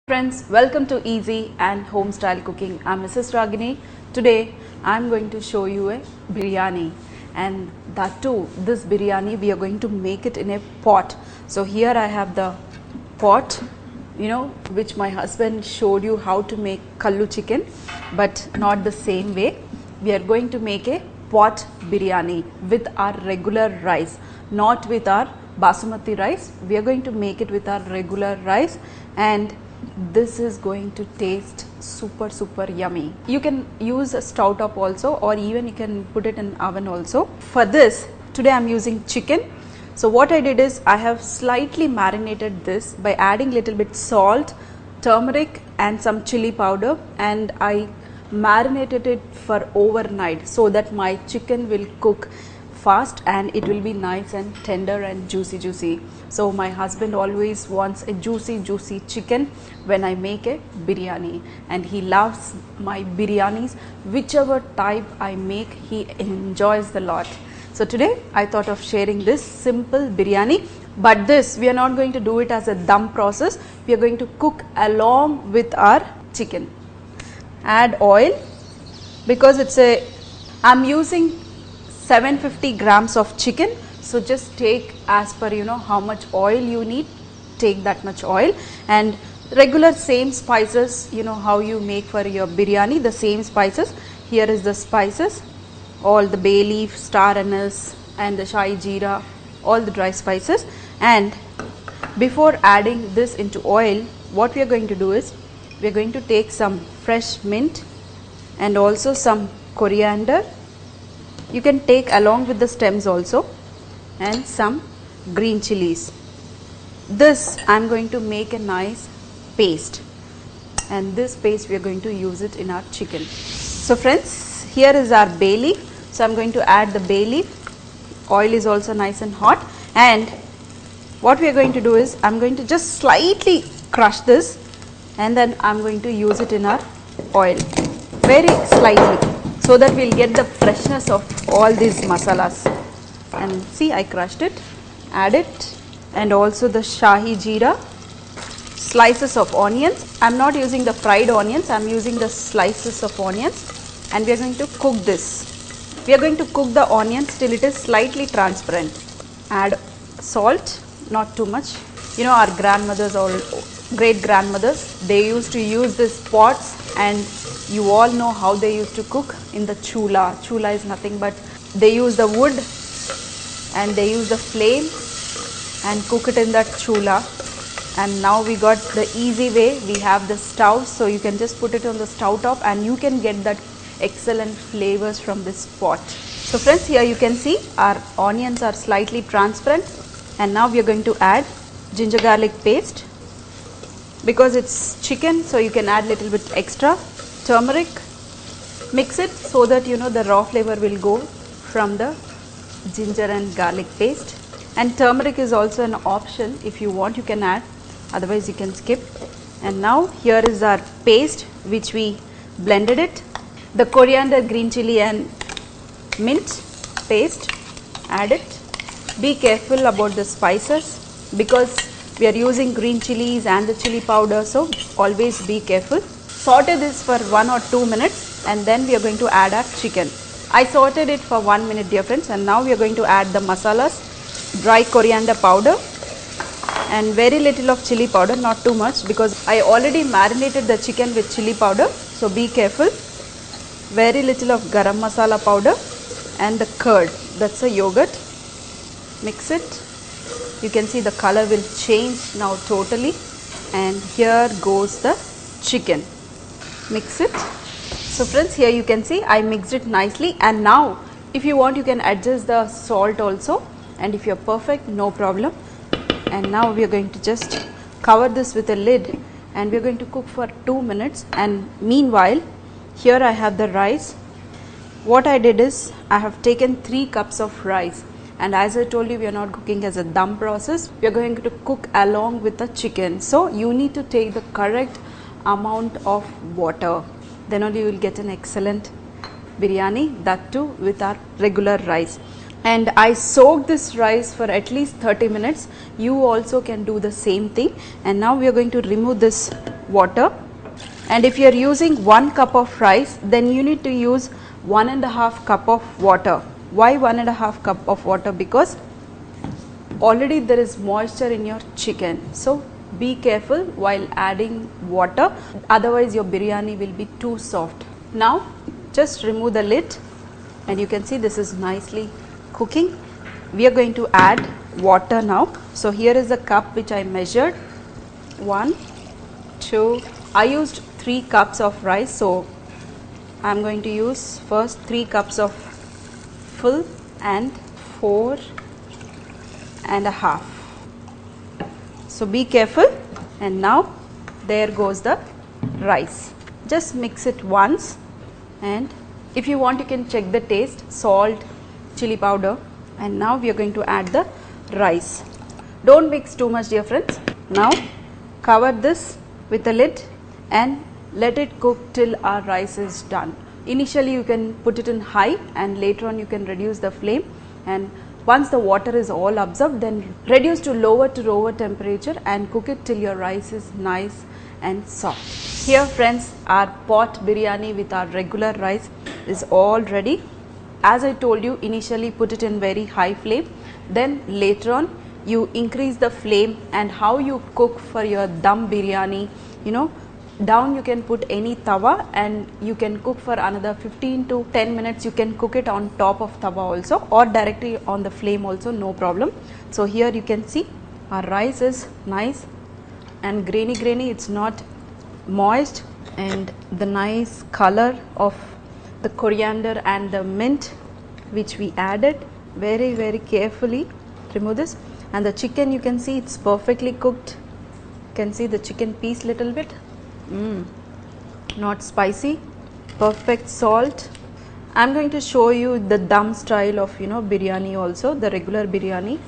Friends, welcome to Easy and Home Style Cooking. I'm Mrs. Ragini. Today I'm going to show you a biryani, and that too, this biryani we are going to make it in a pot. So here I have the pot, which my husband showed you how to make kallu chicken, but not the same way. We are going to make a pot biryani with our regular rice, not with our basmati rice. We are going to make it with our regular rice, and this is going to taste super yummy. You can use a stove top also, or even you can put it in oven also. For this, today I'm using chicken. So what I did is I have slightly marinated this by adding little bit salt, turmeric and some chili powder, and I marinated it for overnight so that my chicken will cook fast and it will be nice and tender and juicy. So my husband always wants a juicy chicken when I make a biryani, and he loves my biryanis. Whichever type I make, he enjoys a lot. So today I thought of sharing this simple biryani, but this we are not going to do it as a dum process. We are going to cook along with our chicken. Add oil, because I'm using 750 grams of chicken, so just take as per how much oil you need, take that much oil. And regular same spices, how you make for your biryani, the same spices. Here is the spices, all the bay leaf, star anise and the shahi jeera, all the dry spices. And before adding this into oil, what we are going to do is we are going to take some fresh mint and also some coriander. You can take along with the stems also, and some green chilies. This I am going to make a nice paste, and this paste we are going to use it in our chicken. So friends, here is our bay leaf. So I am going to add the bay leaf. Oil is also nice and hot, and what we are going to do is I am going to just slightly crush this, and then I am going to use it in our oil very slightly, so that we will get the freshness of all these masalas. And see, I crushed it, add it, and also the shahi jeera, slices of onions. I am not using the fried onions, I am using the slices of onions, and we are going to cook this. We are going to cook the onions till it is slightly transparent. Add salt, not too much. Our grandmothers or great grandmothers, they used to use these pots, and you all know how they used to cook in the chula. Chula is nothing but they use the wood and they use the flame and cook it in that chula. And now we got the easy way, we have the stove, so you can just put it on the stove top and you can get that excellent flavors from this pot. So friends, here you can see our onions are slightly transparent, and now we are going to add ginger garlic paste. Because it's chicken, so you can add little bit extra. Turmeric, mix it so that the raw flavor will go from the ginger and garlic paste. And turmeric is also an option. If you want, you can add, otherwise you can skip. And now here is our paste which we blended it. The coriander, green chili and mint paste, add it. Be careful about the spices, because we are using green chilies and the chili powder, so always be careful. Saute this for 1 or 2 minutes, and then we are going to add our chicken. I sauteed it for 1 minute, dear friends, and now we are going to add the masalas, dry coriander powder and very little of chili powder, not too much, because I already marinated the chicken with chili powder, so be careful. Very little of garam masala powder and the curd, that's a yogurt. Mix it. You can see the color will change now totally, and here goes the chicken. Mix it. So friends, here you can see I mixed it nicely, and now if you want you can adjust the salt also, and if you are perfect, no problem. And now we are going to just cover this with a lid, and we are going to cook for 2 minutes. And meanwhile, here I have the rice. What I did is I have taken 3 cups of rice. And as I told you, we are not cooking as a dum process. We are going to cook along with the chicken. So you need to take the correct amount of water. Then only you will get an excellent biryani, that too with our regular rice. and I soaked this rice for at least 30 minutes. You also can do the same thing. And now we are going to remove this water, and if you are using 1 cup of rice, then you need to use 1.5 cup of water. Why 1.5 cup of water? Because already there is moisture in your chicken, so be careful while adding water, otherwise your biryani will be too soft. Now just remove the lid and you can see this is nicely cooking. We are going to add water now. So here is the cup which I measured. 1, 2, I used 3 cups of rice, so I am going to use first 3 cups of full and 4.5. So be careful. And now there goes the rice. Just mix it once, and if you want you can check the taste, salt, chili powder, and now we are going to add the rice. Don't mix too much, dear friends. Now cover this with a lid and let it cook till our rice is done. Initially you can put it in high and later on you can reduce the flame, and once the water is all absorbed, then reduce to lower temperature and cook it till your rice is nice and soft. Here friends, our pot biryani with our regular rice is all ready. As I told you, initially put it in very high flame, then later on you increase the flame. And how you cook for your dum biryani, down you can put any tawa and you can cook for another 15 to 10 minutes. You can cook it on top of tawa also or directly on the flame also, no problem. So here you can see our rice is nice and grainy, it's not moist, and the nice color of the coriander and the mint which we added very carefully. Remove this, and the chicken you can see it's perfectly cooked. You can see the chicken piece little bit. Not spicy, perfect salt. I'm going to show you the dum style of biryani also, the regular biryani,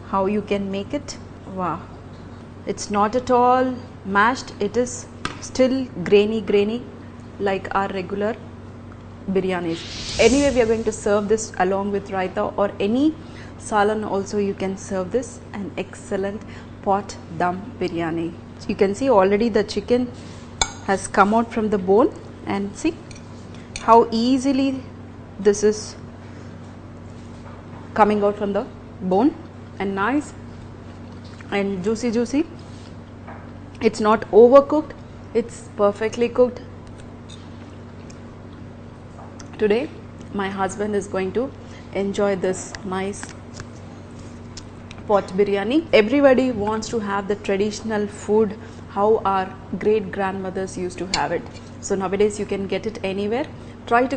how you can make it. Wow, it's not at all mashed, it is still grainy like our regular biryanis. Anyway, we are going to serve this along with raita or any salan also. You can serve this, an excellent pot dum biryani. You can see already the chicken has come out from the bone, and see how easily this is coming out from the bone, and nice and juicy. It's not overcooked, it's perfectly cooked. Today my husband is going to enjoy this nice pot biryani. Everybody wants to have the traditional food how our great grandmothers used to have it. So nowadays you can get it anywhere. Try to